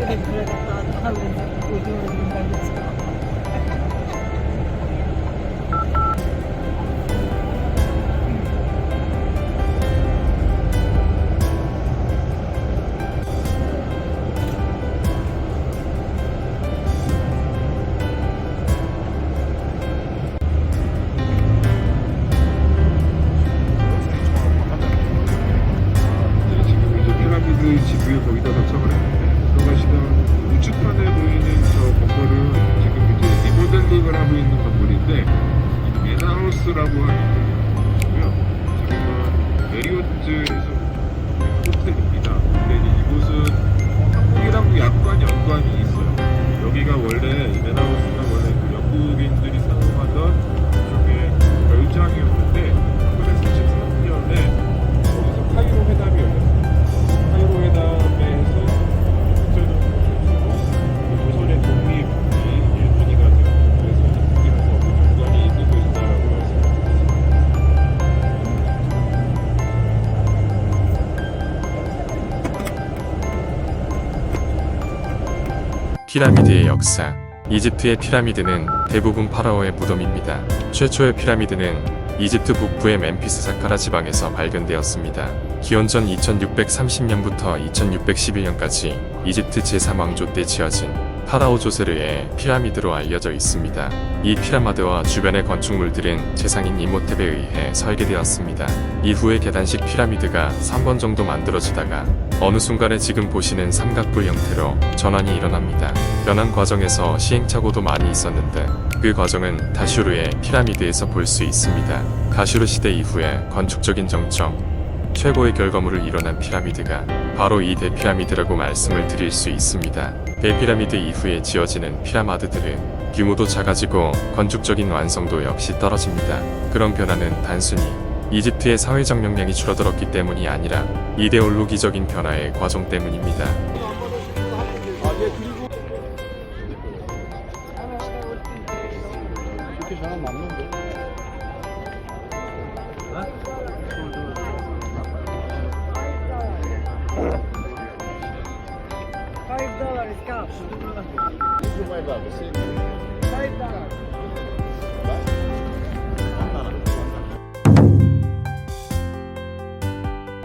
그래 그러겠다 하면서 오디오를 민감했어. 지금 이제 피라미드 지구에 거기다 도착을 했는데 들어가시던 우측편에 보이는 저 건물은 지금 이제 리모델링을 하고 있는 건물인데 이 메나하우스라고 하는 곳이고요. 지금은 메리어트에서 호텔입니다. 근데 이제 이곳은 한국이랑 약간 연관이 있어요. 여기가 원래 이 메나하우스가 원래 그 영국인들이 사용하던 일종의 별장이었는데 1933년에 거기서 카이로 회담이 열렸어요. 카이로 회담에서 국제적으로 멈추고 조선의 독립이 일본이가 되고 그래서 한국이라서 연관이 있는 곳이다라고 말씀드렸습니다. 피라미드의 역사. 이집트의 피라미드는 대부분 파라오의 무덤입니다. 최초의 피라미드는 이집트 북부의 멤피스 사카라 지방에서 발견되었습니다. 기원전 2630년부터 2611년까지 이집트 제3왕조 때 지어진 파라오 조세르의 피라미드로 알려져 있습니다. 이 피라미드와 주변의 건축물들은 제상인 이모텝에 의해 설계되었습니다. 이후에 계단식 피라미드가 3번 정도 만들어지다가 어느 순간에 지금 보시는 삼각뿔 형태로 전환이 일어납니다. 변환 과정에서 시행착오도 많이 있었는데 그 과정은 다슈르의 피라미드에서 볼 수 있습니다. 다슈르 시대 이후에 건축적인 정점, 최고의 결과물을 이뤄낸 피라미드가 바로 이 대피라미드라고 말씀을 드릴 수 있습니다. 대피라미드 이후에 지어지는 피라미드들은 규모도 작아지고 건축적인 완성도 역시 떨어집니다. 그런 변화는 단순히 이집트의 사회적 역량이 줄어들었기 때문이 아니라 이데올로기적인 변화의 과정 때문입니다. 이렇게 전화 맞는데? $5 cash. $5.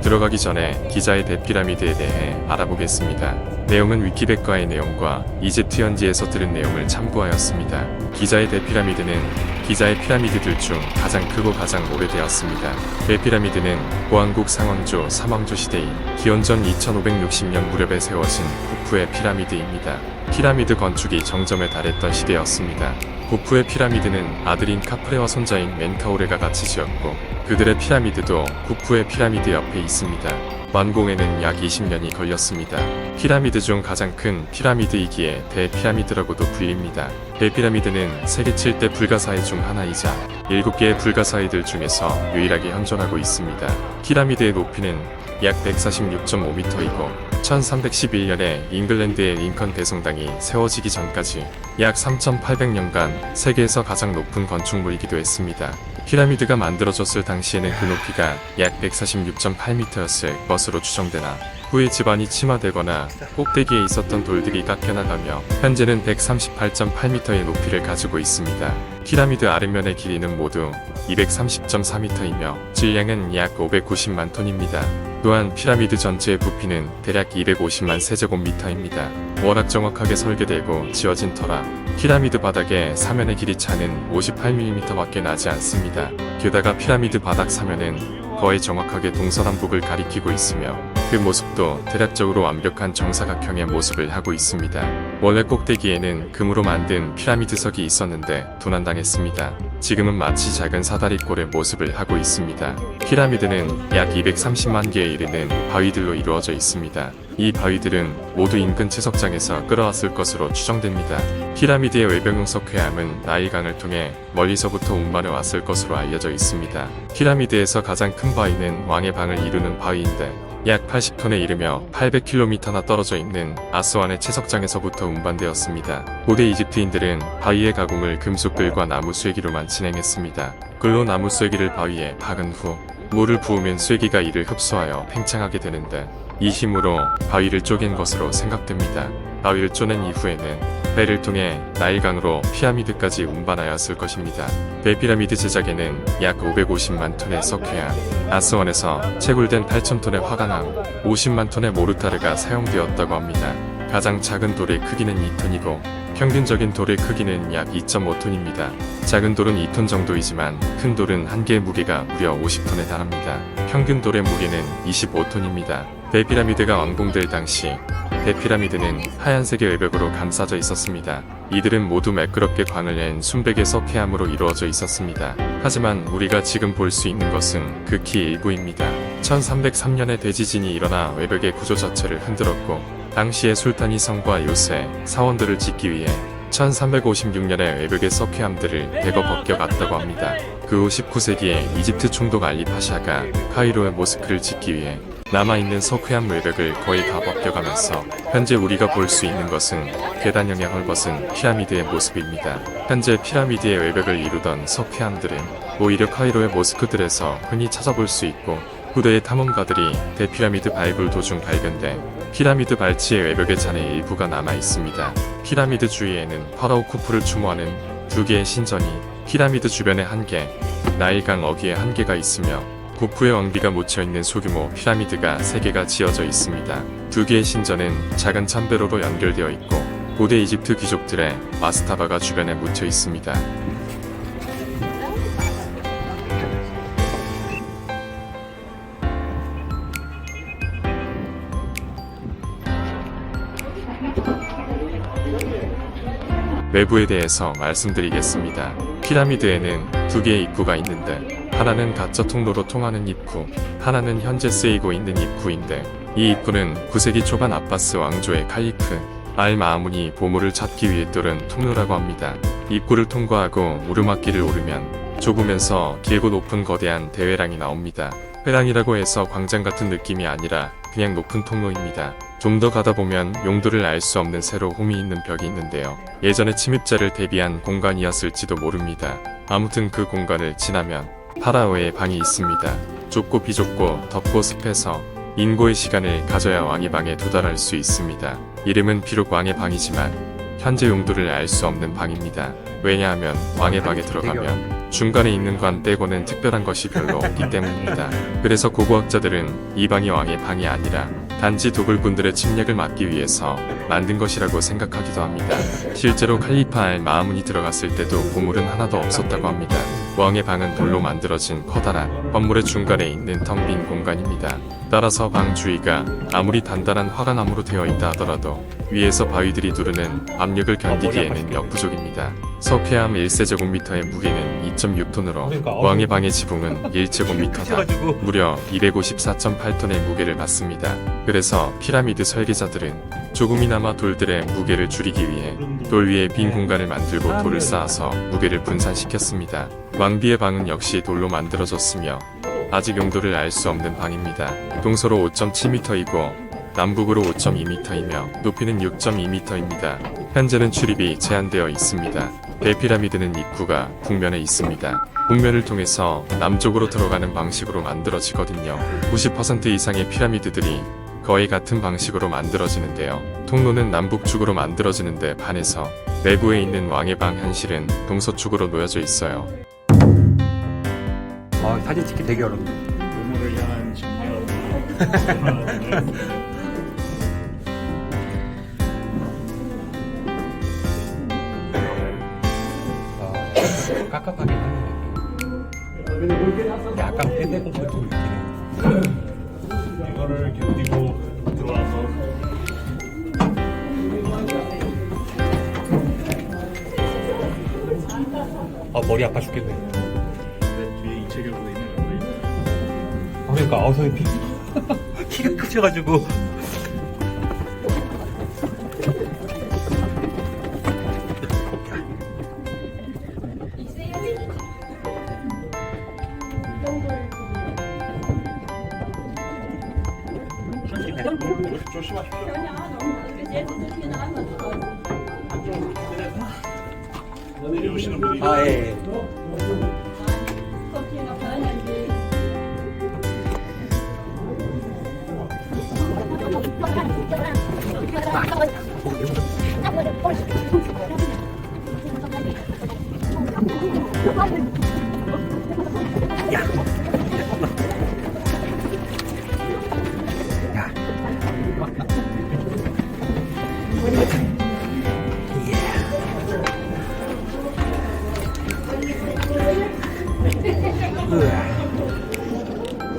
들어가기 전에 기자의 대피라미드에 대해 알아보겠습니다. 내용은 위키백과의 내용과 이집트 현지에서 들은 내용을 참고하였습니다. 기자의 대피라미드는 기자의 피라미드들 중 가장 크고 가장 오래되었습니다. 대피라미드는 고한국 상왕조 3왕조 시대인 기원전 2560년 무렵에 세워진 후프의 피라미드입니다. 피라미드 건축이 정점에 달했던 시대였습니다. 후프의 피라미드는 아들인 카프레와 손자인 멘카오레가 같이 지었고 그들의 피라미드도 후프의 피라미드 옆에 있습니다. 완공에는 약 20년이 걸렸습니다. 피라미드 중 가장 큰 피라미드이기에 대피라미드라고도 불립니다. 대피라미드는 세계 7대 불가사의 중 하나이자 7개의 불가사의들 중에서 유일하게 현존하고 있습니다. 피라미드의 높이는 약 146.5m이고 1311년에 잉글랜드의 링컨 대성당이 세워지기 전까지 약 3800년간 세계에서 가장 높은 건축물이기도 했습니다. 피라미드가 만들어졌을 당시에는 그 높이가 약 146.8m였을 것으로 추정되나 후에 지반이 침하되거나 꼭대기에 있었던 돌들이 깎여나가며 현재는 138.8m의 높이를 가지고 있습니다. 피라미드 아랫면의 길이는 모두 230.4m이며 질량은 약 590만 톤입니다. 또한 피라미드 전체의 부피는 대략 250만 세제곱미터입니다. 워낙 정확하게 설계되고 지어진 터라 피라미드 바닥의 사면의 길이 차는 58mm밖에 나지 않습니다. 게다가 피라미드 바닥 사면은 거의 정확하게 동서남북을 가리키고 있으며 그 모습도 대략적으로 완벽한 정사각형의 모습을 하고 있습니다. 원래 꼭대기에는 금으로 만든 피라미드석이 있었는데 도난당했습니다. 지금은 마치 작은 사다리꼴의 모습을 하고 있습니다. 피라미드는 약 230만 개에 이르는 바위들로 이루어져 있습니다. 이 바위들은 모두 인근 채석장에서 끌어왔을 것으로 추정됩니다. 피라미드의 외벽용 석회암은 나일강을 통해 멀리서부터 운반해 왔을 것으로 알려져 있습니다. 피라미드에서 가장 큰 바위는 왕의 방을 이루는 바위인데 약 80톤에 이르며 800km나 떨어져 있는 아스완의 채석장에서부터 운반되었습니다. 고대 이집트인들은 바위의 가공을 금속글과 나무 쇠기로만 진행했습니다. 글로 나무 쇠기를 바위에 박은 후 물을 부으면 쇠기가 이를 흡수하여 팽창하게 되는데 이 힘으로 바위를 쪼갠 것으로 생각됩니다. 바위를 쪼낸 이후에는 배를 통해 나일강으로 피라미드까지 운반하였을 것입니다. 대피라미드 제작에는 약 550만 톤의 석회암, 아스원에서 채굴된 8,000톤의 화강암, 50만 톤의 모르타르가 사용되었다고 합니다. 가장 작은 돌의 크기는 2톤이고 평균적인 돌의 크기는 약 2.5톤입니다. 작은 돌은 2톤 정도이지만 큰 돌은 한 개의 무게가 무려 50톤에 달합니다. 평균 돌의 무게는 25톤입니다. 대피라미드가 완공될 당시 대피라미드는 하얀색의 외벽으로 감싸져 있었습니다. 이들은 모두 매끄럽게 광을 낸 순백의 석회암으로 이루어져 있었습니다. 하지만 우리가 지금 볼 수 있는 것은 극히 일부입니다. 1303년에 대지진이 일어나 외벽의 구조 자체를 흔들었고 당시의 술탄이 성과 요새, 사원들을 짓기 위해 1356년에 외벽의 석회암들을 대거 벗겨갔다고 합니다. 그 후 19세기에 이집트 총독 알리 파샤가 카이로의 모스크를 짓기 위해 남아있는 석회암 외벽을 거의 다 벗겨가면서 현재 우리가 볼 수 있는 것은 계단형의 헐벗은 피라미드의 모습입니다. 현재 피라미드의 외벽을 이루던 석회암들은 오히려 카이로의 모스크들에서 흔히 찾아볼 수 있고 후대의 탐험가들이 대피라미드 발굴 도중 발견된 피라미드 발치의 외벽의 잔해 일부가 남아 있습니다. 피라미드 주위에는 파라오 쿠프를 추모하는 두 개의 신전이 피라미드 주변에 한 개, 나일강 어귀에 한 개가 있으며 쿠프의 왕비가 묻혀있는 소규모 피라미드가 3개가 지어져 있습니다. 두 개의 신전은 작은 참배로로 연결되어 있고 고대 이집트 귀족들의 마스타바가 주변에 묻혀 있습니다. 외부에 대해서 말씀드리겠습니다. 피라미드에는 두 개의 입구가 있는데 하나는 가짜 통로로 통하는 입구, 하나는 현재 쓰이고 있는 입구인데 이 입구는 9세기 초반 아바스 왕조의 칼리프 알-마아문이 보물을 찾기 위해 뚫은 통로라고 합니다. 입구를 통과하고 오르막길을 오르면 좁으면서 길고 높은 거대한 대회랑이 나옵니다. 회랑이라고 해서 광장 같은 느낌이 아니라 그냥 높은 통로입니다. 좀 더 가다 보면 용도를 알 수 없는 새로 홈이 있는 벽이 있는데요. 예전에 침입자를 대비한 공간이었을지도 모릅니다. 아무튼 그 공간을 지나면 파라오의 방이 있습니다. 좁고 비좁고 덥고 습해서 인고의 시간을 가져야 왕의 방에 도달할 수 있습니다. 이름은 비록 왕의 방이지만 현재 용도를 알 수 없는 방입니다. 왜냐하면 왕의 방에 들어가면 중간에 있는 관 떼고는 특별한 것이 별로 없기 때문입니다. 그래서 고고학자들은 이 방이 왕의 방이 아니라 단지 도굴꾼들의 침략을 막기 위해서 만든 것이라고 생각하기도 합니다. 실제로 칼리파 알-마아문이 들어갔을 때도 보물은 하나도 없었다고 합니다. 왕의 방은 돌로 만들어진 커다란 건물의 중간에 있는 텅 빈 공간입니다. 따라서 방 주위가 아무리 단단한 화강암으로 되어 있다 하더라도 위에서 바위들이 누르는 압력을 견디기에는 역부족입니다. 석회암 1세제곱미터의 무게는 2.6톤으로 왕의 방의 지붕은 1제곱미터당 무려 254.8톤의 무게를 받습니다. 그래서 피라미드 설계자들은 조금이나마 돌들의 무게를 줄이기 위해 돌 위에 빈 공간을 만들고 돌을 쌓아서 무게를 분산시켰습니다. 왕비의 방은 역시 돌로 만들어졌으며 아직 용도를 알 수 없는 방입니다. 동서로 5.7m이고 남북으로 5.2m이며 높이는 6.2m입니다. 현재는 출입이 제한되어 있습니다. 대피라미드는 입구가 북면에 있습니다. 북면을 통해서 남쪽으로 들어가는 방식으로 만들어지거든요. 90% 이상의 피라미드들이 거의 같은 방식으로 만들어지는데요. 통로는 남북쪽으로 만들어지는데 반해서 내부에 있는 왕의 방 현실은 동서쪽으로 놓여져 있어요. 사진 찍기 되게 어렵네. 보물을 향한 집념. 깝깝하긴 하네. 약간 팬데공 같은 느낌. 이거를 견디고 들어와서 머리 아파 죽겠네. 뒤에 이체결 보이는 거 보이는. 그러니까 선생님 키가 크셔가지고. 내려오시는 분이 예.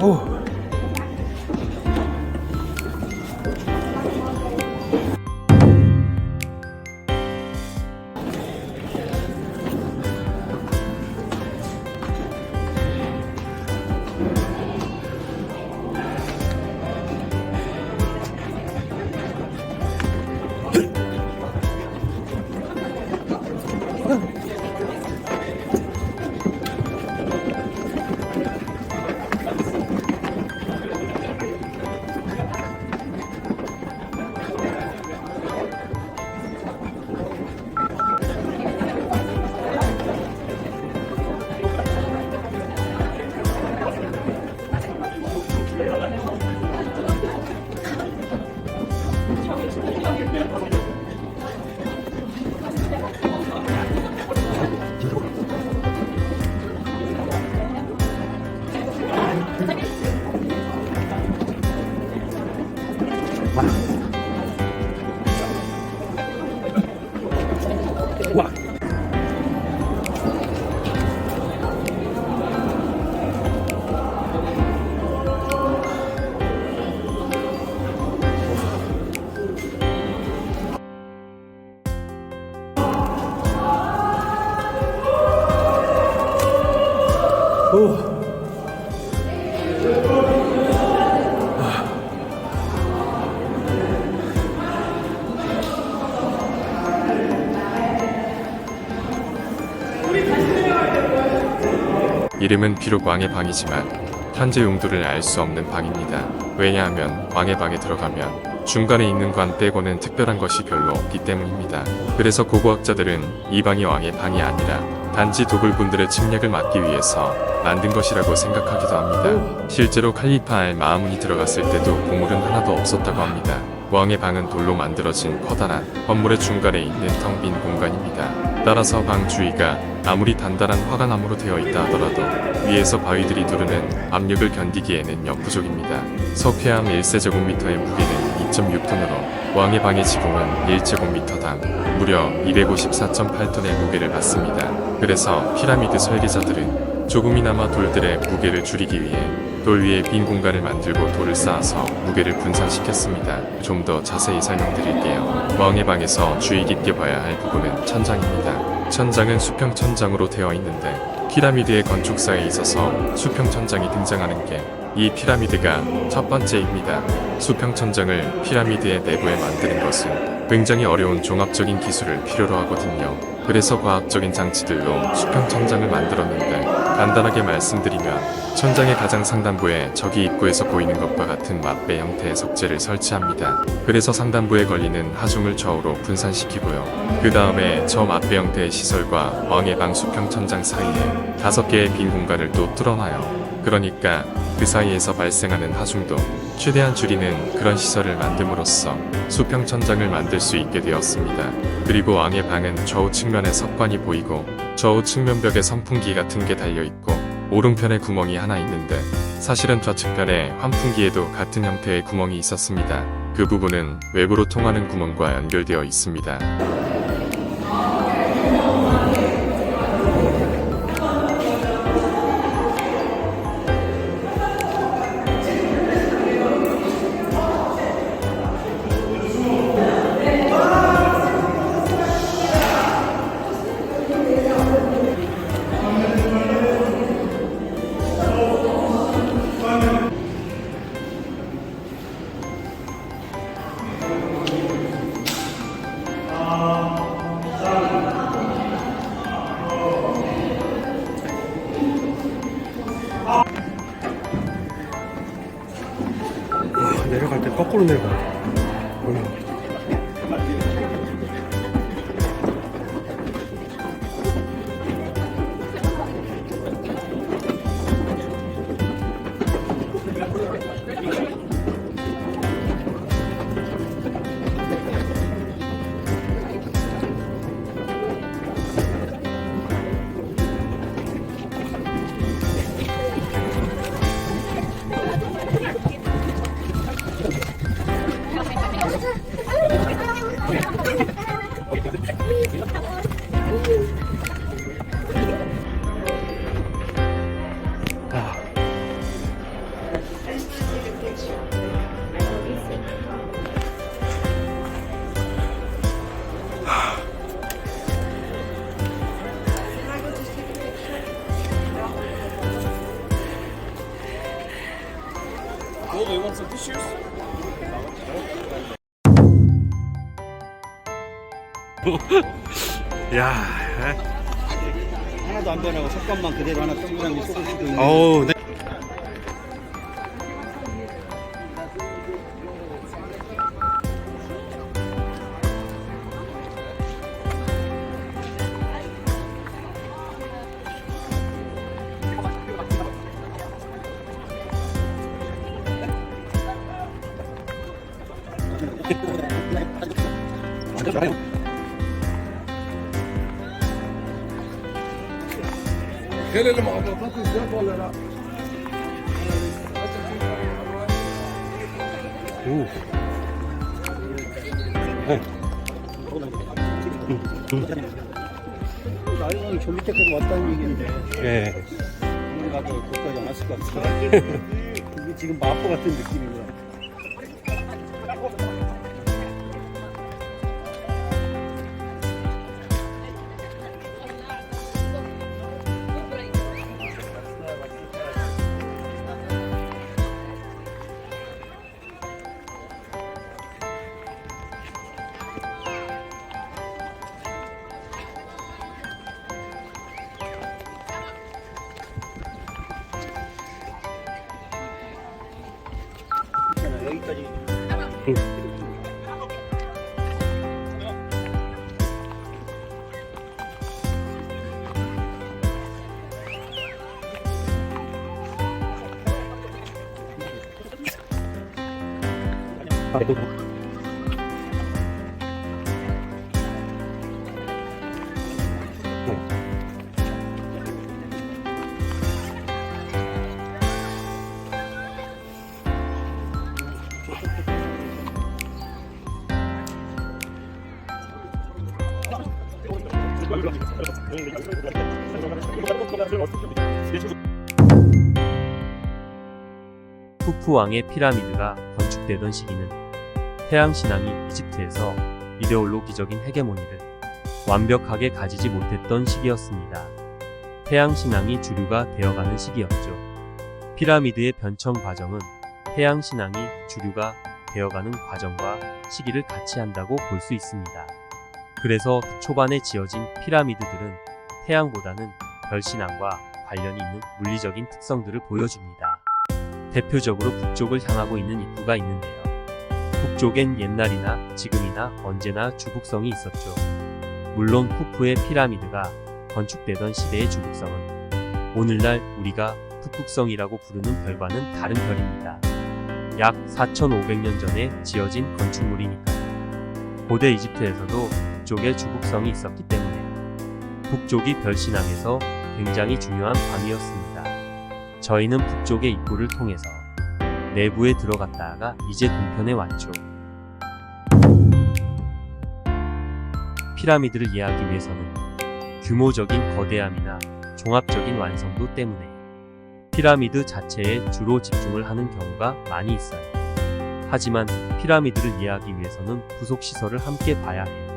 오. 와. 오. 이름은 비록 왕의 방이지만 현재 용도를 알 수 없는 방입니다. 왜냐하면 왕의 방에 들어가면 중간에 있는 관 빼고는 특별한 것이 별로 없기 때문입니다. 그래서 고고학자들은 이 방이 왕의 방이 아니라 단지 도굴꾼들의 침략을 막기 위해서 만든 것이라고 생각하기도 합니다. 실제로 칼리파 알 마아문이 들어갔을 때도 보물은 하나도 없었다고 합니다. 왕의 방은 돌로 만들어진 커다란 건물의 중간에 있는 텅 빈 공간입니다. 따라서 방 주위가 아무리 단단한 화관암으로 되어 있다 하더라도 위에서 바위들이 두르는 압력을 견디기에는 역부족입니다. 석회암 1세제곱미터의 무게는 2.6톤으로 왕의 방의 지붕은 1제곱미터당 무려 254.8톤의 무게를 받습니다. 그래서 피라미드 설계자들은 조금이나마 돌들의 무게를 줄이기 위해 돌 위에 빈 공간을 만들고 돌을 쌓아서 무게를 분산시켰습니다. 좀 더 자세히 설명드릴게요. 왕의 방에서 주의 깊게 봐야 할 부분은 천장입니다. 천장은 수평 천장으로 되어 있는데 피라미드의 건축사에 있어서 수평 천장이 등장하는 게 이 피라미드가 첫 번째입니다. 수평 천장을 피라미드의 내부에 만드는 것은 굉장히 어려운 종합적인 기술을 필요로 하거든요. 그래서 과학적인 장치들로 수평 천장을 만들었는데 간단하게 말씀드리면 천장의 가장 상단부에 저기 입구에서 보이는 것과 같은 맞배 형태의 석재를 설치합니다. 그래서 상단부에 걸리는 하중을 좌우로 분산시키고요. 그 다음에 저 맞배 형태의 시설과 왕의 방 수평 천장 사이에 5개의 빈 공간을 또 뚫어놔요. 그러니까 그 사이에서 발생하는 하중도 최대한 줄이는 그런 시설을 만듦으로써 수평 천장을 만들 수 있게 되었습니다. 그리고 왕의 방은 좌우 측면에 석관이 보이고 좌우 측면벽에 선풍기 같은 게 달려있고 오른편에 구멍이 하나 있는데 사실은 좌측편에 환풍기에도 같은 형태의 구멍이 있었습니다. 그 부분은 외부로 통하는 구멍과 연결되어 있습니다. 내려갈 때 거꾸로 내려가야 돼. 야, 하나도 안 변하고 색감만 그대로 하나 동그랗게 쏘시고 있는. 어우, 네. 오. 나이가 저 밑에까지 왔다는 얘기인데 예. 아무리 가도 거기까지 안 왔을 것 같아. 이게 지금 마포 같은 느낌이구나. 여기까지. 쿠프 왕의 피라미드가 건축되던 시기는 태양 신앙이 이집트에서 이데올로기적인 헤게모니를 완벽하게 가지지 못했던 시기였습니다. 태양 신앙이 주류가 되어가는 시기였죠. 피라미드의 변천 과정은 태양 신앙이 주류가 되어가는 과정과 시기를 같이 한다고 볼 수 있습니다. 그래서 초반에 지어진 피라미드들은 태양보다는 별신앙과 관련이 있는 물리적인 특성들을 보여줍니다. 대표적으로 북쪽을 향하고 있는 입구가 있는데요. 북쪽엔 옛날이나 지금이나 언제나 주북성이 있었죠. 물론 쿠프의 피라미드가 건축되던 시대의 주북성은 오늘날 우리가 북극성이라고 부르는 별과는 다른 별입니다. 약 4,500년 전에 지어진 건축물이니까요. 고대 이집트에서도 북쪽에 주북성이 있었기 때문에 북쪽이 별신앙에서 굉장히 중요한 방이었습니다. 저희는 북쪽의 입구를 통해서 내부에 들어갔다가 이제 동편에 왔죠. 피라미드를 이해하기 위해서는 규모적인 거대함이나 종합적인 완성도 때문에 피라미드 자체에 주로 집중을 하는 경우가 많이 있어요. 하지만 피라미드를 이해하기 위해서는 부속시설을 함께 봐야 해요.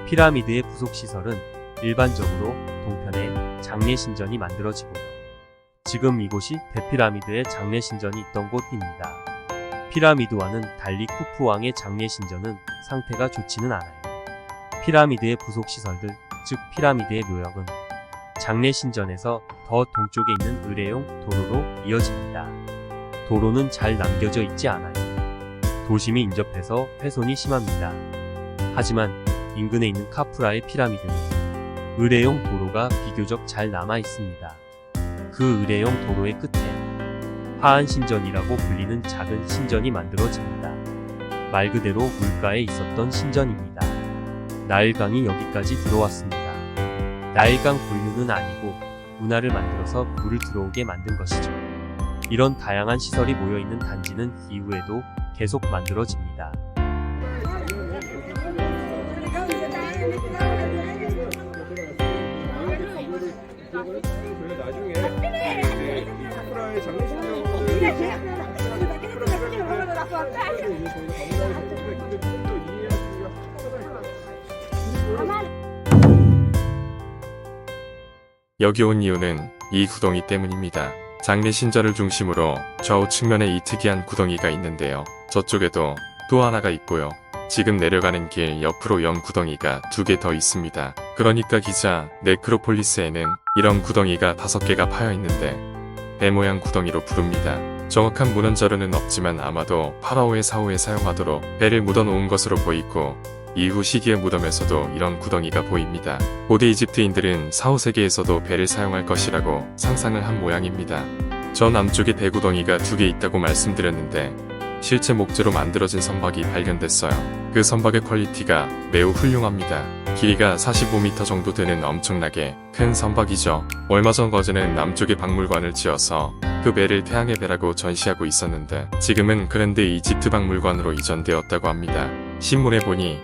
피라미드의 부속시설은 일반적으로 동편에 장례신전이 만들어지고요. 지금 이곳이 대피라미드의 장례신전이 있던 곳입니다. 피라미드와는 달리 쿠프 왕의 장례신전은 상태가 좋지는 않아요. 피라미드의 부속시설들, 즉 피라미드의 묘역은 장례신전에서 더 동쪽에 있는 의뢰용 도로로 이어집니다. 도로는 잘 남겨져 있지 않아요. 도심이 인접해서 훼손이 심합니다. 하지만 인근에 있는 카프라의 피라미드는 의뢰용 도로가 비교적 잘 남아 있습니다. 그 의뢰용 도로의 끝에 하안신전이라고 불리는 작은 신전이 만들어집니다. 말 그대로 물가에 있었던 신전입니다. 나일강이 여기까지 들어왔습니다. 나일강 본류는 아니고 운하를 만들어서 물을 들어오게 만든 것이죠. 이런 다양한 시설이 모여있는 단지는 이후에도 계속 만들어집니다. 나중에 카프라의 장례식장으로 여기 온 이유는 이 구덩이 때문입니다. 장내 신전을 중심으로 좌우 측면에 이 특이한 구덩이가 있는데요. 저쪽에도 또 하나가 있고요. 지금 내려가는 길 옆으로 연 구덩이가 2개 더 있습니다. 그러니까 기자, 네크로폴리스에는 이런 구덩이가 5개가 파여 있는데 배 모양 구덩이로 부릅니다. 정확한 문헌 자료는 없지만 아마도 파라오의 사후에 사용하도록 배를 묻어놓은 것으로 보이고 이후 시기의 무덤에서도 이런 구덩이가 보입니다. 고대 이집트인들은 사후 세계에서도 배를 사용할 것이라고 상상을 한 모양입니다. 저 남쪽에 배구덩이가 2개 있다고 말씀드렸는데 실제 목재로 만들어진 선박이 발견됐어요. 그 선박의 퀄리티가 매우 훌륭합니다. 길이가 45m 정도 되는 엄청나게 큰 선박이죠. 얼마 전 거제는 남쪽에 박물관을 지어서 그 배를 태양의 배라고 전시하고 있었는데 지금은 그랜드 이집트 박물관으로 이전되었다고 합니다. 신문에 보니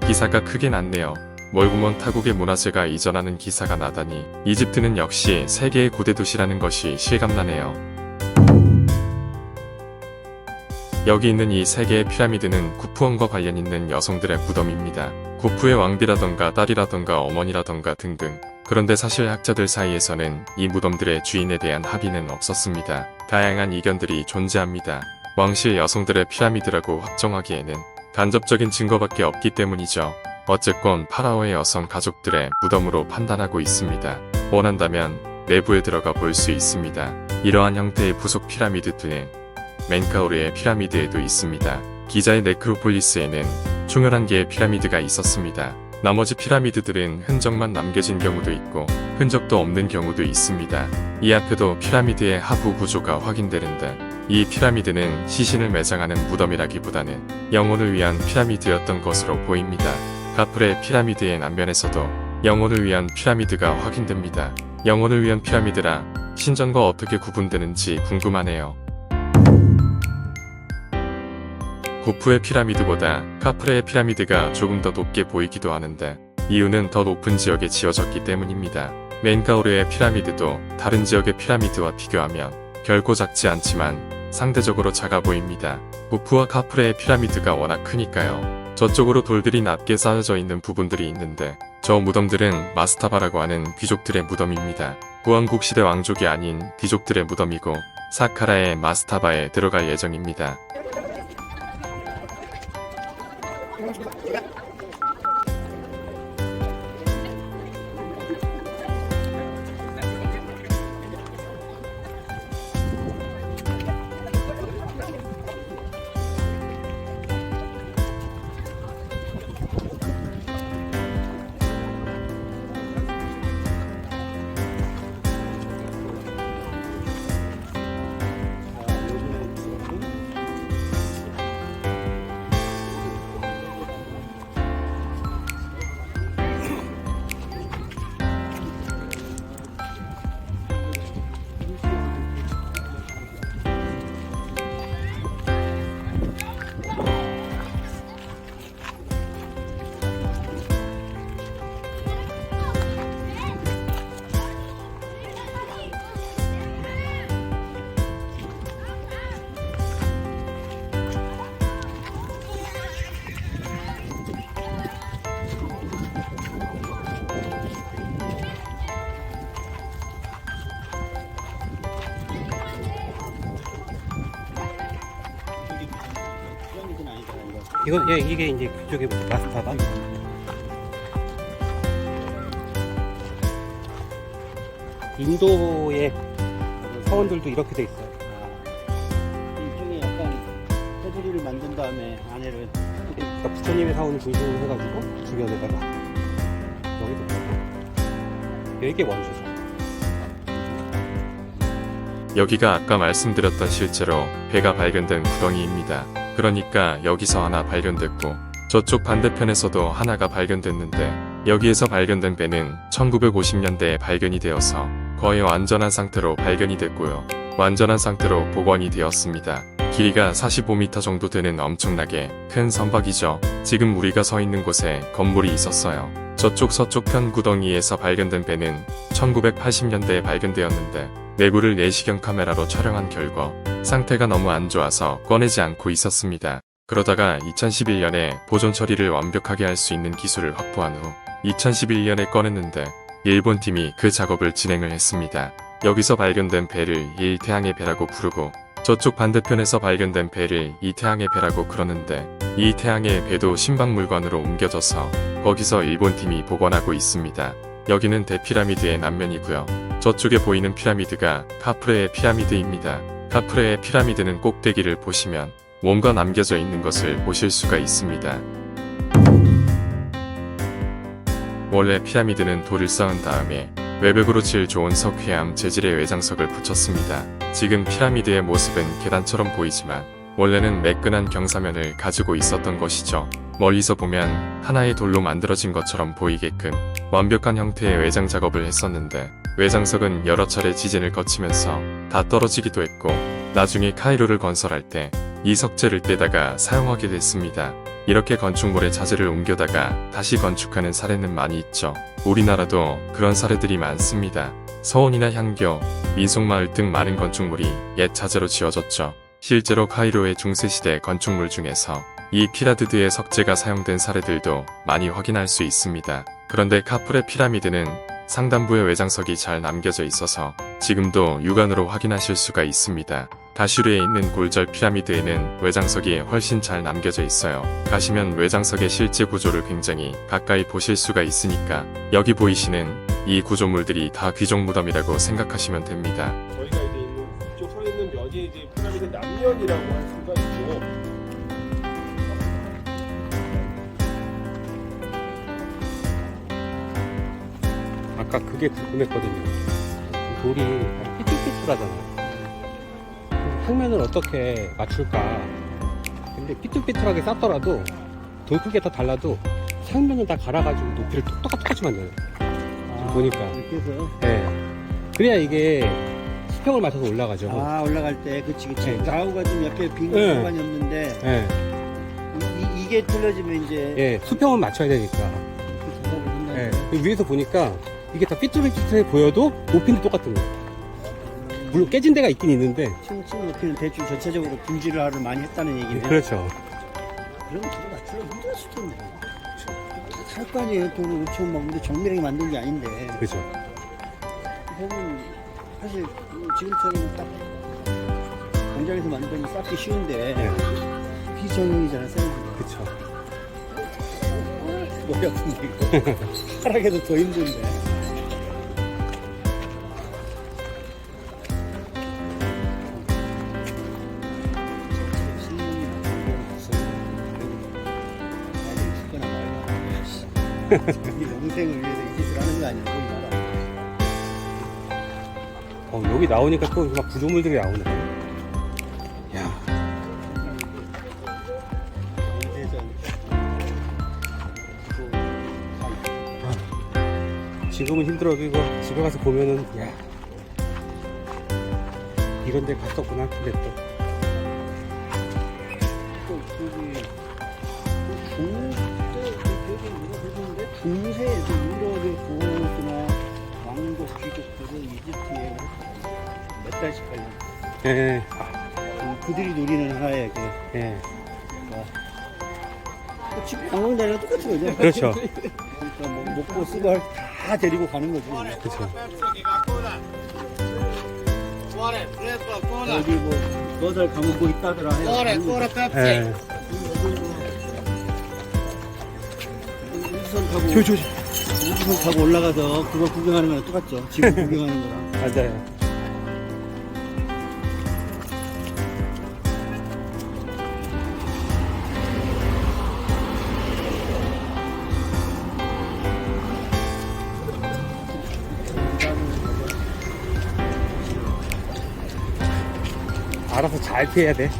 기사가 크게 났네요. 멀구먼 타국의 문화재가 이전하는 기사가 나다니 이집트는 역시 세계의 고대 도시라는 것이 실감나네요. 여기 있는 이 3개의 피라미드는 구푸원과 관련 있는 여성들의 무덤입니다. 구푸의 왕비라던가 딸이라던가 어머니라던가 등등. 그런데 사실 학자들 사이에서는 이 무덤들의 주인에 대한 합의는 없었습니다. 다양한 의견들이 존재합니다. 왕실 여성들의 피라미드라고 확정하기에는 간접적인 증거밖에 없기 때문이죠. 어쨌건 파라오의 여성 가족들의 무덤으로 판단하고 있습니다. 원한다면 내부에 들어가 볼 수 있습니다. 이러한 형태의 부속 피라미드들은 멘카우르의 피라미드에도 있습니다. 기자의 네크로폴리스에는 총 11개의 피라미드가 있었습니다. 나머지 피라미드들은 흔적만 남겨진 경우도 있고 흔적도 없는 경우도 있습니다. 이 앞에도 피라미드의 하부 구조가 확인되는데 이 피라미드는 시신을 매장하는 무덤이라기보다는 영혼을 위한 피라미드였던 것으로 보입니다. 카프레 피라미드의 남면에서도 영혼을 위한 피라미드가 확인됩니다. 영혼을 위한 피라미드라 신전과 어떻게 구분되는지 궁금하네요. 구푸의 피라미드보다 카프레의 피라미드가 조금 더 높게 보이기도 하는데 이유는 더 높은 지역에 지어졌기 때문입니다. 멘카우르의 피라미드도 다른 지역의 피라미드와 비교하면 결코 작지 않지만 상대적으로 작아 보입니다. 구푸와 카프레의 피라미드가 워낙 크니까요. 저쪽으로 돌들이 낮게 쌓여져 있는 부분들이 있는데 저 무덤들은 마스타바라고 하는 귀족들의 무덤입니다. 구왕국 시대 왕족이 아닌 귀족들의 무덤이고 사카라의 마스타바에 들어갈 예정입니다. 이게 이제 그쪽에 마스타바. 인도의 서원들도 이렇게 돼 있어요. 일종의 약간 테두리를 만든 다음에 안에를 그러니까 부처님의 사원을 중심으로 해가지고 주변에다가 여기도 그렇고 이게 원소죠. 여기가 아까 말씀드렸던 실제로 배가 발견된 구덩이입니다. 그러니까 여기서 하나 발견됐고 저쪽 반대편에서도 하나가 발견됐는데 여기에서 발견된 배는 1950년대에 발견이 되어서 거의 완전한 상태로 발견이 됐고요. 완전한 상태로 복원이 되었습니다. 길이가 45m 정도 되는 엄청나게 큰 선박이죠. 지금 우리가 서 있는 곳에 건물이 있었어요. 저쪽 서쪽편 구덩이에서 발견된 배는 1980년대에 발견되었는데 내부를 내시경 카메라로 촬영한 결과 상태가 너무 안 좋아서 꺼내지 않고 있었습니다. 그러다가 2011년에 보존 처리를 완벽하게 할 수 있는 기술을 확보한 후 2011년에 꺼냈는데 일본 팀이 그 작업을 진행을 했습니다. 여기서 발견된 배를 일태양의 배라고 부르고 저쪽 반대편에서 발견된 배를 이태양의 배라고 그러는데 이 태양의 배도 신박물관으로 옮겨져서 거기서 일본팀이 복원하고 있습니다. 여기는 대피라미드의 남면이고요. 저쪽에 보이는 피라미드가 카프레의 피라미드입니다. 카프레의 피라미드는 꼭대기를 보시면 뭔가 남겨져 있는 것을 보실 수가 있습니다. 원래 피라미드는 돌을 쌓은 다음에 외벽으로 질 좋은 석회암 재질의 외장석을 붙였습니다. 지금 피라미드의 모습은 계단처럼 보이지만 원래는 매끈한 경사면을 가지고 있었던 것이죠. 멀리서 보면 하나의 돌로 만들어진 것처럼 보이게끔 완벽한 형태의 외장 작업을 했었는데 외장석은 여러 차례 지진을 거치면서 다 떨어지기도 했고 나중에 카이로를 건설할 때 이 석재를 떼다가 사용하게 됐습니다. 이렇게 건축물의 자재를 옮겨다가 다시 건축하는 사례는 많이 있죠. 우리나라도 그런 사례들이 많습니다. 서원이나 향교, 민속마을 등 많은 건축물이 옛 자재로 지어졌죠. 실제로 카이로의 중세시대 건축물 중에서 이 피라미드의 석재가 사용된 사례들도 많이 확인할 수 있습니다. 그런데 카프레 피라미드는 상단부의 외장석이 잘 남겨져 있어서 지금도 육안으로 확인하실 수가 있습니다. 다슈르에 있는 골절 피라미드에는 외장석이 훨씬 잘 남겨져 있어요. 가시면 외장석의 실제 구조를 굉장히 가까이 보실 수가 있으니까 여기 보이시는 이 구조물들이 다 귀족 무덤이라고 생각하시면 됩니다. 저희가 이제 있는 이쪽 서 있는 면이 이제 피라미드 남면이라고 할 수가 있고, 아까 그게 궁금했거든요. 돌이 삐뚤삐뚤하잖아요. 평면을 어떻게 맞출까? 근데 삐뚤삐뚤하게 쌌더라도 돌 크기가 더 달라도 상면을 다 갈아가지고 높이를 똑같이 만들어요. 지금 보니까. 그래서 네. 그래야 이게 수평을 맞춰서 올라가죠. 올라갈 때 그치. 네. 좌우가 좀 옆에 빈 네. 공간이 없는데 네. 이게 틀어지면 이제 예, 수평은 맞춰야 되니까. 그 작업을 한다는 예, 거예요. 위에서 보니까 이게 다 삐뚤삐뚤해 보여도 높이는 똑같은 거예요. 물론 깨진 데가 있긴 있는데. 층 높이는 대충 전체적으로 분지를 많이 했다는 얘기네요. 그렇죠. 그럼 그거 맞추려 힘들었을 텐데. 살 거 아니에요. 돈을 엄청 막 근데 정밀하게 만든 게 아닌데. 그렇죠. 보면 사실 지금처럼 딱 공장에서 만들면 쌓기 쉬운데 네. 비정형이잖아. 그렇죠. 머리 아픈데 이거. 하락해도 더 힘든데. 이 영생을 위해서 이 짓을 하는 거 아니야? 여기 나오니까 또 막 구조물들이 나오네. 야. 지금은 힘들어도 이거 집에 가서 보면은 야, 이런 데 갔었구나. 근데 또 중세에도 유럽의 고수나 왕족 귀족들은 이집트에 몇 달씩 걸려. 예. 그들이 누리는 하나의 그 예. 지금 관광단이랑 똑같은 거죠. 그렇죠. 그러니까 뭐 먹고 쓰고 다 데리고 가는 거지. 그렇죠. 여기 뭐 너달 가면 뭐 있다더라. 예. 우주선 타고 우주선 타고 올라가서 그거 구경하는 거랑 똑같죠. 지금 구경하는 거랑. 맞아요. 알아서 잘 피해야 돼.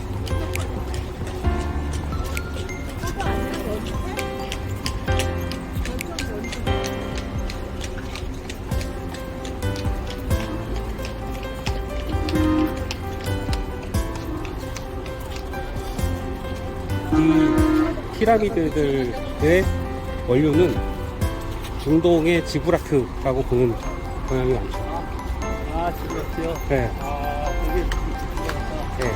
이 피라미드들의 원료는 중동의 지구라트라고 보는 경향이 많죠. 아, 지금 네. 아, 거기 네.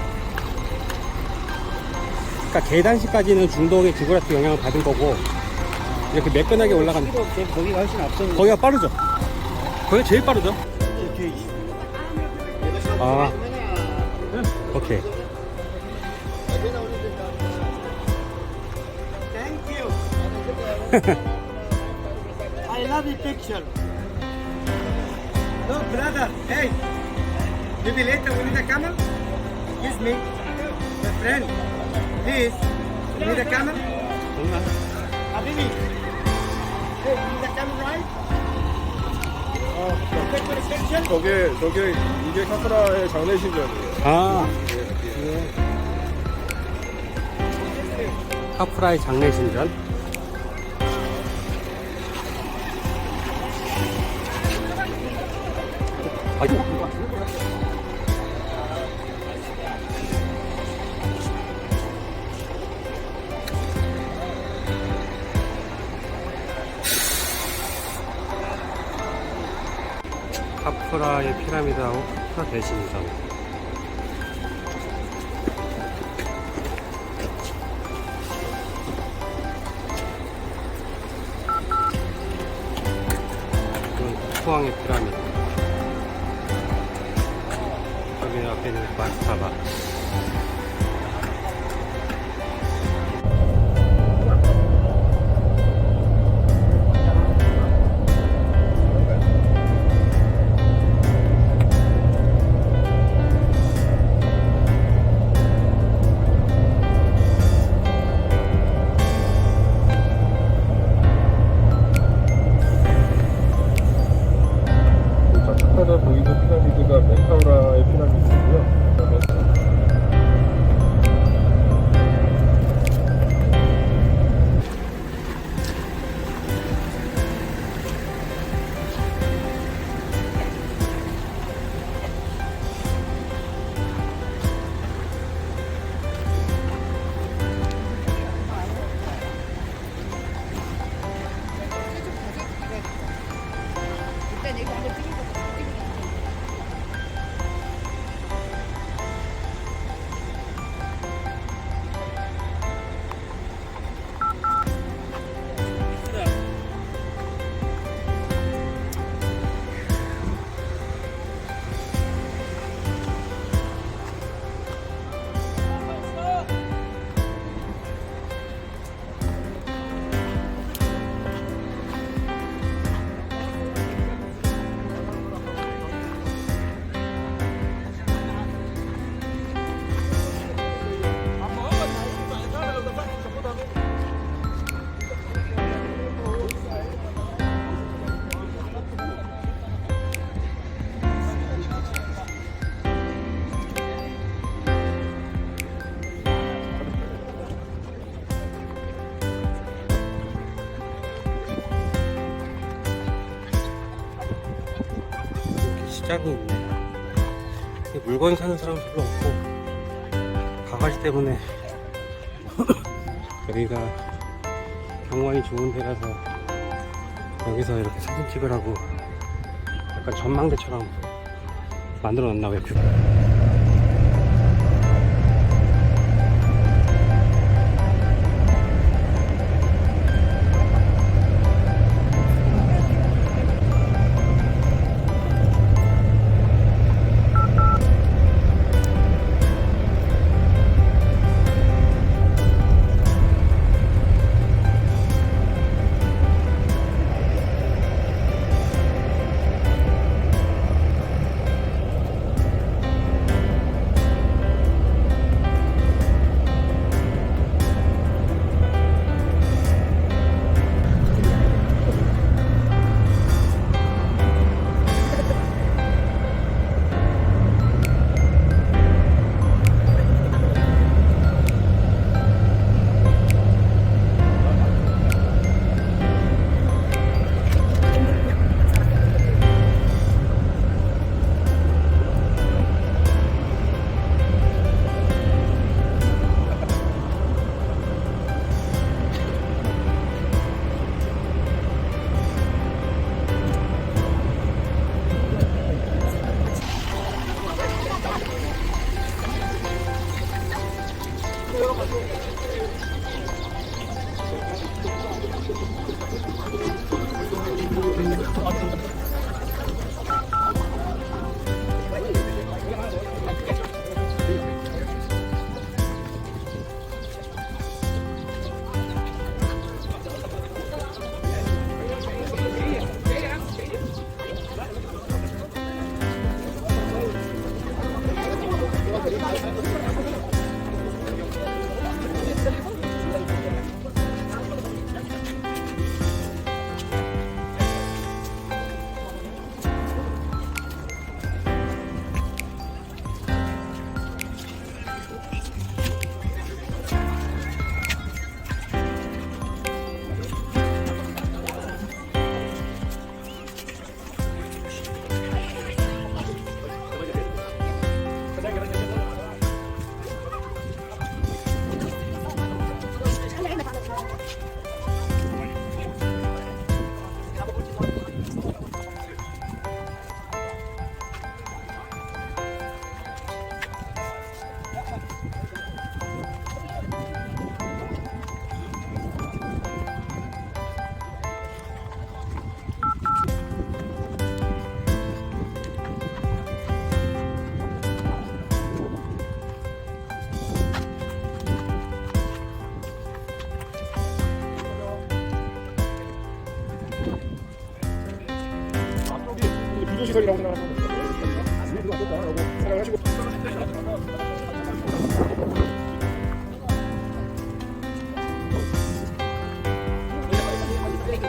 그러니까 계단식까지는 중동의 지구라트 영향을 받은 거고 이렇게 매끈하게 올라가는 필요 없어. 거기가 훨씬 앞서. 거기가 빠르죠. 거기가 제일 빠르죠. 이렇게 아, 오케이. Thank you. I love your picture. No, brother. Hey, maybe later we need a camel. Excuse me, my friend. Please, you need a camel. Habibi. Hey, you need a camel, right? Take my picture. 저게 이게 카프라의 장례 신전이에요. 아, 카프라의 장례신전. 아이고. 카프라의 피라미드하고 카프라 대신전. 포항의 피라미드. 여기 앞에 있는 마스타바. 좌측하다 보이는 피라미드가 멘카우라의 피라미드고요. 그다음에 일단 이거 한번 찍어봐. 시장이 있네. 물건 사는 사람 별로 없고 강아지 때문에 여기가 경관이 좋은 데라서 여기서 이렇게 사진 찍으라고 약간 전망대처럼 만들어 놨나 봐요. 시설이라고 생각하시면 생각하시고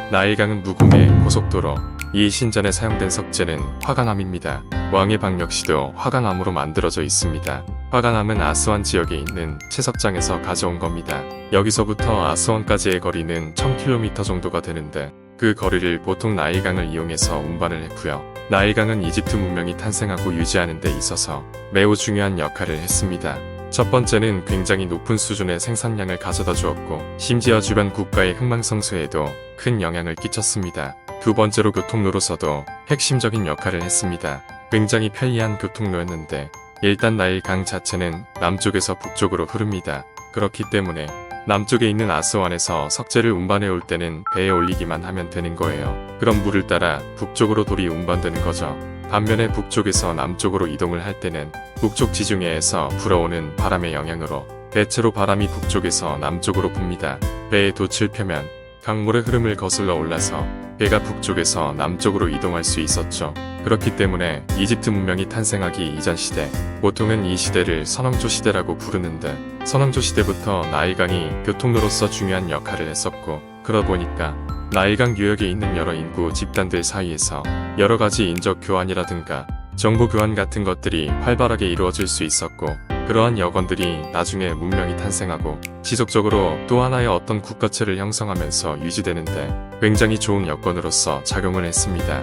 나일강은 무금의 고속도로, 이 신전에 사용된 석재는 화강암입니다. 왕의 방 역시도 화강암으로 만들어져 있습니다. 화강암은 아스완 지역에 있는 채석장에서 가져온 겁니다. 여기서부터 아스완까지의 거리는 1000km 정도가 되는데 그 거리를 보통 나일강을 이용해서 운반을 했고요. 나일강은 이집트 문명이 탄생하고 유지하는 데 있어서 매우 중요한 역할을 했습니다. 첫 번째는 굉장히 높은 수준의 생산량을 가져다 주었고 심지어 주변 국가의 흥망성쇠에도 큰 영향을 끼쳤습니다. 두 번째로 교통로로서도 핵심적인 역할을 했습니다. 굉장히 편리한 교통로였는데 일단 나일강 자체는 남쪽에서 북쪽으로 흐릅니다. 그렇기 때문에 남쪽에 있는 아스완에서 석재를 운반해 올 때는 배에 올리기만 하면 되는 거예요. 그럼 물을 따라 북쪽으로 돌이 운반되는 거죠. 반면에 북쪽에서 남쪽으로 이동을 할 때는 북쪽 지중해에서 불어오는 바람의 영향으로 대체로 바람이 북쪽에서 남쪽으로 붑니다. 배에 돛을 펴면 강물의 흐름을 거슬러 올라서 배가 북쪽에서 남쪽으로 이동할 수 있었죠. 그렇기 때문에 이집트 문명이 탄생하기 이전 시대, 보통은 이 시대를 선왕조 시대라고 부르는데 선왕조 시대부터 나일강이 교통로로서 중요한 역할을 했었고 그러다 보니까 나일강 유역에 있는 여러 인구 집단들 사이에서 여러 가지 인적 교환이라든가 정보 교환 같은 것들이 활발하게 이루어질 수 있었고 그러한 여건들이 나중에 문명이 탄생하고 지속적으로 또 하나의 어떤 국가체를 형성하면서 유지되는데 굉장히 좋은 여건으로서 작용을 했습니다.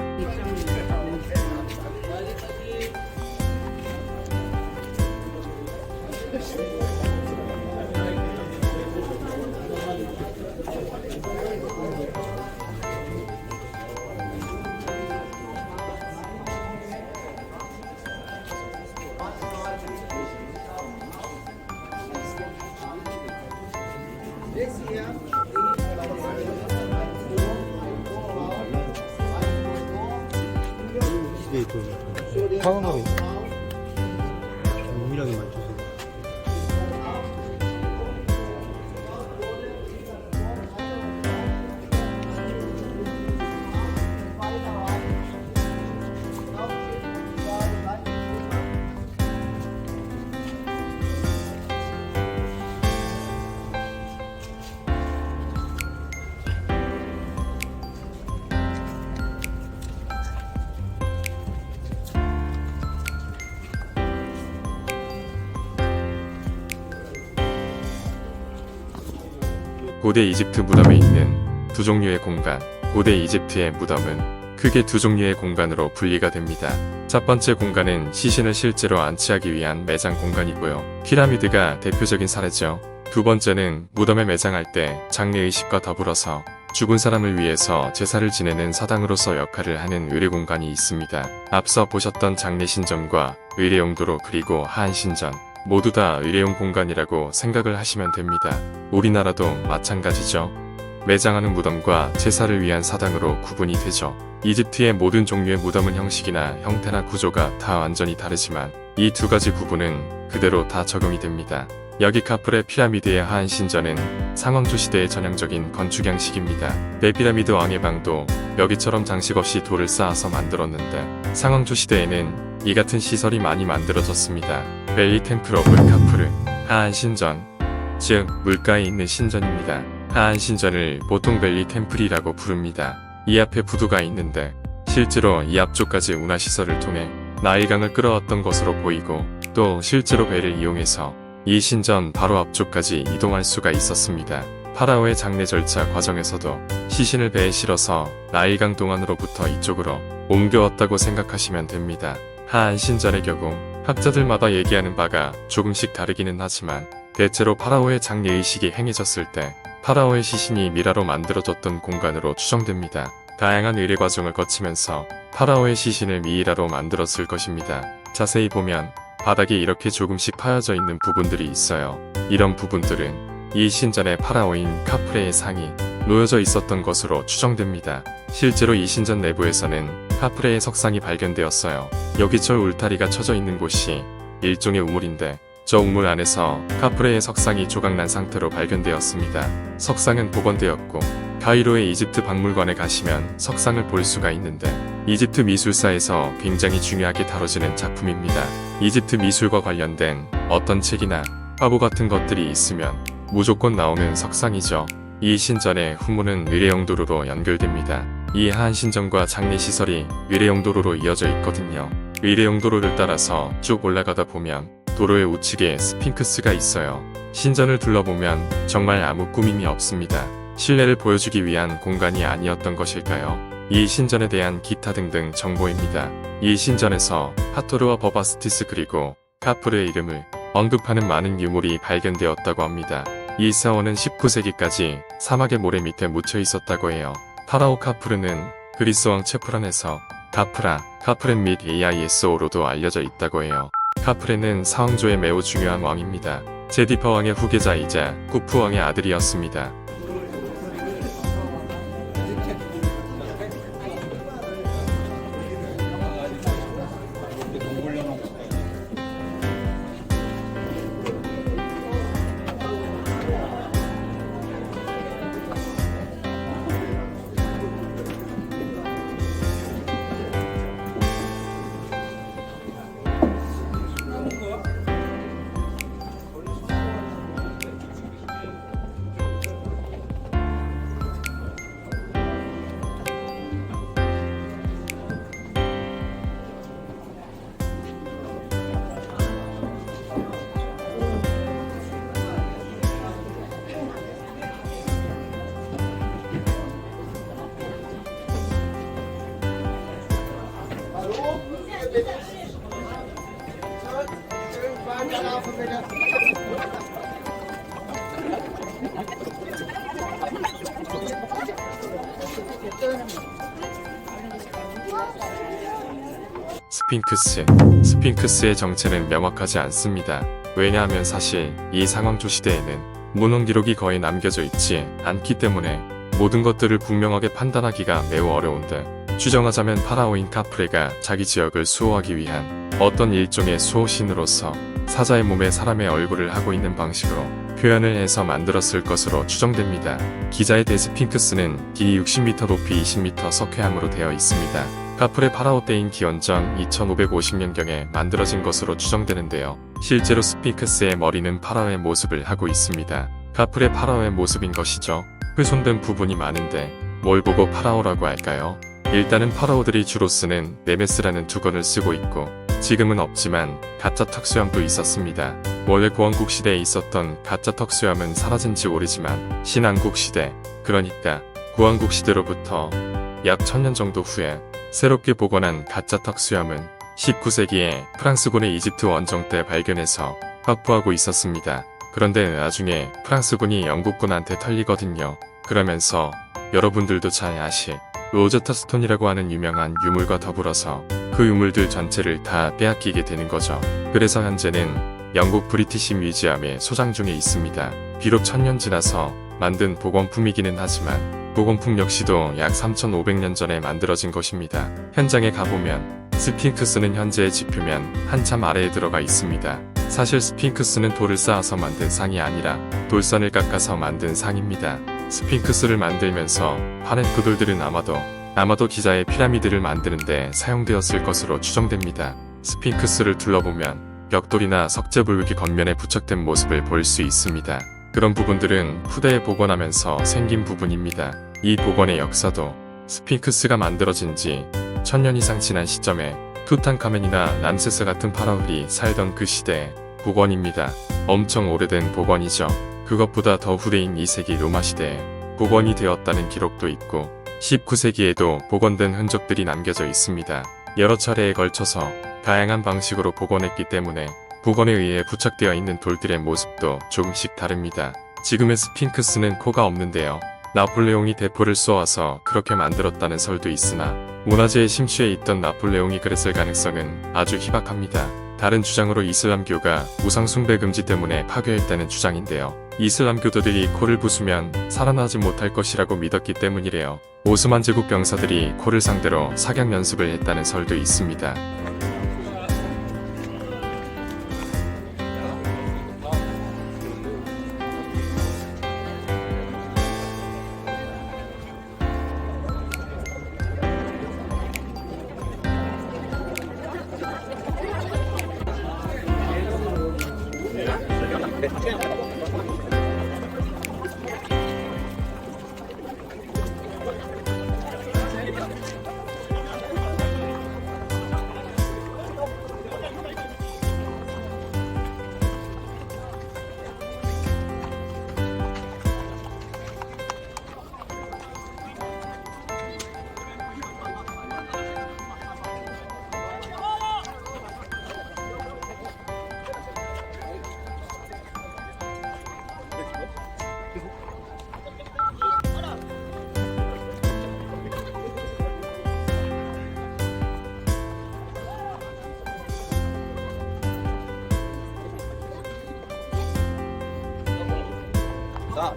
시대에 그 화강암이 유일하게 맞춰서 고대 이집트 무덤에 있는 두 종류의 공간, 고대 이집트의 무덤은 크게 두 종류의 공간으로 분리가 됩니다. 첫 번째 공간은 시신을 실제로 안치하기 위한 매장 공간이고요. 피라미드가 대표적인 사례죠. 두 번째는 무덤에 매장할 때 장례의식과 더불어서 죽은 사람을 위해서 제사를 지내는 사당으로서 역할을 하는 의례 공간이 있습니다. 앞서 보셨던 장례신전과 의례 용도로 그리고 하한신전 모두 다 의례용 공간이라고 생각을 하시면 됩니다. 우리나라도 마찬가지죠. 매장하는 무덤과 제사를 위한 사당으로 구분이 되죠. 이집트의 모든 종류의 무덤은 형식이나 형태나 구조가 다 완전히 다르지만 이 두 가지 구분은 그대로 다 적용이 됩니다. 여기 카프레 피라미드의 하한신전은 상왕조 시대의 전형적인 건축 양식입니다. 네피라미드 왕의 방도 여기처럼 장식 없이 돌을 쌓아서 만들었는데 상왕조 시대에는 이 같은 시설이 많이 만들어졌습니다. 벨리 템플 오브 카프르 하한신전, 즉 물가에 있는 신전입니다. 하한신전을 보통 벨리 템플이라고 부릅니다. 이 앞에 부두가 있는데 실제로 이 앞쪽까지 운하시설을 통해 나일강을 끌어왔던 것으로 보이고 또 실제로 배를 이용해서 이 신전 바로 앞쪽까지 이동할 수가 있었습니다. 파라오의 장례 절차 과정에서도 시신을 배에 실어서 나일강 동안으로부터 이쪽으로 옮겨왔다고 생각하시면 됩니다. 하한신전의 경우 학자들마다 얘기하는 바가 조금씩 다르기는 하지만 대체로 파라오의 장례의식이 행해졌을 때 파라오의 시신이 미라로 만들어졌던 공간으로 추정됩니다. 다양한 의례 과정을 거치면서 파라오의 시신을 미이라로 만들었을 것입니다. 자세히 보면 바닥에 이렇게 조금씩 파여져 있는 부분들이 있어요. 이런 부분들은 이 신전의 파라오인 카프레의 상이 놓여져 있었던 것으로 추정됩니다. 실제로 이 신전 내부에서는 카프레의 석상이 발견되었어요. 여기 저 울타리가 쳐져 있는 곳이 일종의 우물인데 저 우물 안에서 카프레의 석상이 조각난 상태로 발견되었습니다. 석상은 복원되었고 카이로의 이집트 박물관에 가시면 석상을 볼 수가 있는데 이집트 미술사에서 굉장히 중요하게 다뤄지는 작품입니다. 이집트 미술과 관련된 어떤 책이나 화보 같은 것들이 있으면 무조건 나오는 석상이죠. 이 신전의 후문은 의례형 도로로 연결됩니다. 이 하한신전과 장례시설이 의례형 도로로 이어져 있거든요. 의례형 도로를 따라서 쭉 올라가다 보면 도로의 우측에 스핑크스가 있어요. 신전을 둘러보면 정말 아무 꾸밈이 없습니다. 신뢰를 보여주기 위한 공간이 아니었던 것일까요? 이 신전에 대한 기타 등등 정보입니다. 이 신전에서 하토르와 버바스티스 그리고 카프르의 이름을 언급하는 많은 유물이 발견되었다고 합니다. 이 사원은 19세기까지 사막의 모래 밑에 묻혀 있었다고 해요. 파라오 카프르는 그리스 왕 체프란에서 카프렌 및 AISO로도 알려져 있다고 해요. 카프렌은 사왕조의 매우 중요한 왕입니다. 제디파 왕의 후계자이자 쿠프 왕의 아들이었습니다. 스핑크스의 정체는 명확하지 않습니다. 왜냐하면 사실 이 상왕조 시대에는 문헌 기록이 거의 남겨져 있지 않기 때문에 모든 것들을 분명하게 판단하기가 매우 어려운데, 추정하자면 파라오인 카프레가 자기 지역을 수호하기 위한 어떤 일종의 수호신으로서 사자의 몸에 사람의 얼굴을 하고 있는 방식으로 표현을 해서 만들었을 것으로 추정됩니다. 기자의 데스핑크스는 길이 60m 높이 20m 석회암으로 되어 있습니다. 카프레 파라오 때인 기원전 2550년경에 만들어진 것으로 추정되는데요. 실제로 스핑크스의 머리는 파라오의 모습을 하고 있습니다. 카프레 파라오의 모습인 것이죠. 훼손된 부분이 많은데 뭘 보고 파라오라고 할까요? 일단은 파라오들이 주로 쓰는 네메스라는 두건을 쓰고 있고, 지금은 없지만 가짜 턱수염도 있었습니다. 원래 고왕국 시대에 있었던 가짜 턱수염은 사라진 지 오래지만 신왕국 시대, 그러니까 고왕국 시대로부터 약 1000년 정도 후에 새롭게 복원한 가짜 턱수염은 19세기에 프랑스군의 이집트 원정 때 발견해서 확보하고 있었습니다. 그런데 나중에 프랑스군이 영국군한테 털리거든요. 그러면서 여러분들도 잘 아실 로제타 스톤이라고 하는 유명한 유물과 더불어서 그 유물들 전체를 다 빼앗기게 되는 거죠. 그래서 현재는 영국 브리티시 뮤지엄에 소장 중에 있습니다. 비록 1000년 지나서 만든 복원품이기는 하지만 복원품 역시도 약 3500년 전에 만들어진 것입니다. 현장에 가보면 스핑크스는 현재의 지표면 한참 아래에 들어가 있습니다. 사실 스핑크스는 돌을 쌓아서 만든 상이 아니라 돌선을 깎아서 만든 상입니다. 스핑크스를 만들면서 파낸 그 돌들은 아마도 기자의 피라미드를 만드는데 사용되었을 것으로 추정됩니다. 스핑크스를 둘러보면 벽돌이나 석재불극이 겉면에 부착된 모습을 볼 수 있습니다. 그런 부분들은 후대에 복원하면서 생긴 부분입니다. 이 복원의 역사도 스핑크스가 만들어진 지 1000년 이상 지난 시점에 투탕카멘이나 람세스 같은 파라오들이 살던 그 시대의 복원입니다. 엄청 오래된 복원이죠. 그것보다 더 후대인 2세기 로마 시대에 복원이 되었다는 기록도 있고 19세기에도 복원된 흔적들이 남겨져 있습니다. 여러 차례에 걸쳐서 다양한 방식으로 복원했기 때문에 복원에 의해 부착되어 있는 돌들의 모습도 조금씩 다릅니다. 지금의 스핑크스는 코가 없는데요. 나폴레옹이 대포를 쏘아서 그렇게 만들었다는 설도 있으나 문화재의 심취해 있던 나폴레옹이 그랬을 가능성은 아주 희박합니다. 다른 주장으로 이슬람교가 우상 숭배 금지 때문에 파괴했다는 주장인데요. 이슬람교도들이 코를 부수면 살아나지 못할 것이라고 믿었기 때문이래요. 오스만 제국 병사들이 코를 상대로 사격 연습을 했다는 설도 있습니다. 자,